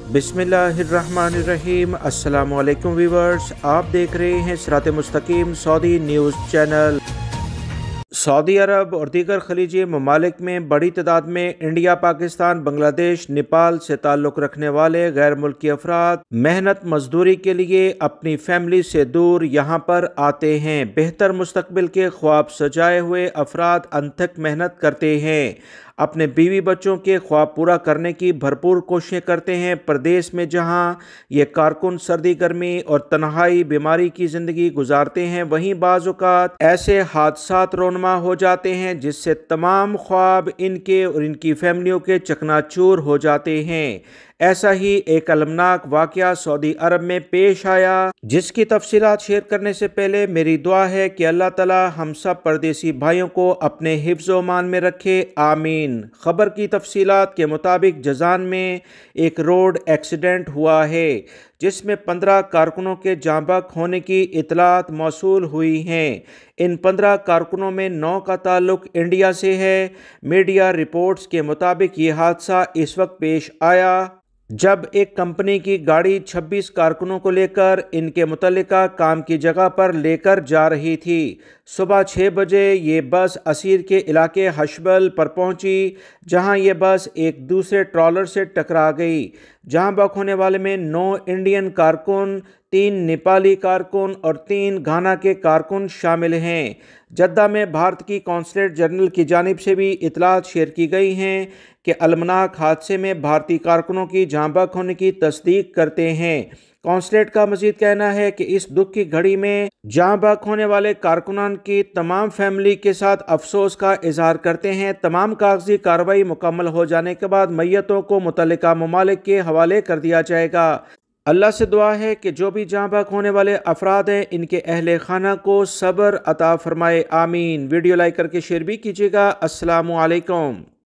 बिस्मिल्लाहिर्रहमानिर्रहीम। अस्सलामु अलैकुम व्यूवर्स, आप देख रहे हैं सिरात मुस्तकीम सऊदी न्यूज़ चैनल। सऊदी अरब और दीगर खलीजी ममालिक में बड़ी तादाद में इंडिया, पाकिस्तान, बांग्लादेश, नेपाल से ताल्लुक़ रखने वाले गैर मुल्की अफराद मेहनत मजदूरी के लिए अपनी फैमिली से दूर यहाँ पर आते हैं। बेहतर मुस्तकबिल के ख्वाब सजाए हुए अफराद अनथक मेहनत करते हैं, अपने बीवी बच्चों के ख्वाब पूरा करने की भरपूर कोशिशें करते हैं। प्रदेश में जहां ये कारकुन सर्दी, गर्मी और तन्हाई, बीमारी की ज़िंदगी गुजारते हैं, वहीं बाज़ औक़ात ऐसे हादसात रोनमा हो जाते हैं जिससे तमाम ख्वाब इनके और इनकी फैमिलियों के चकनाचूर हो जाते हैं। ऐसा ही एक अलमनाक वाक़या सऊदी अरब में पेश आया, जिसकी तफसीलात शेयर करने से पहले मेरी दुआ है कि अल्लाह ताला हम सब परदेसी भाइयों को अपने हिफ्ज़-ओ मान में रखे, आमीन। खबर की तफसीलात के मुताबिक जज़ान में एक रोड एक्सीडेंट हुआ है जिसमें 15 कारकुनों के जाँ बहक होने की इतलात मौसूल हुई हैं। इन 15 कारकुनों में 9 का ताल्लुक इंडिया से है। मीडिया रिपोर्ट्स के मुताबिक ये हादसा इस वक्त पेश आया जब एक कंपनी की गाड़ी 26 कारकुनों को लेकर इनके मुतल्लिका काम की जगह पर लेकर जा रही थी। सुबह 6 बजे ये बस असीर के इलाके हशबल पर पहुंची, जहां ये बस एक दूसरे ट्रॉलर से टकरा गई। जहां बहक होने वाले में 9 इंडियन कारकुन, 3 नेपाली कारकुन और 3 घाना के कारकुन शामिल हैं। जद्दा में भारत की कौंसलेट जनरल की जानिब से भी इतलात शेयर की गई हैं कि अलमनाक हादसे में भारतीय कारकुनों की जाँ बहक होने की तस्दीक करते हैं। कौंसलेट का मजीद कहना है कि इस दुख की घड़ी में जाँ बहक होने वाले कारकुनान की तमाम फैमिली के साथ अफसोस का इजहार करते हैं। तमाम कागजी कार्रवाई मुकम्मल हो जाने के बाद मैयतों को मुतल्लिका ममालिक के हवाले कर दिया जाएगा। अल्लाह से दुआ है कि जो भी जाँ बहक होने वाले अफराद हैं, इनके अहले खाना को सब्र अता फरमाए, आमीन। वीडियो लाइक करके शेयर भी कीजिएगा। अस्सलामु अलैकुम।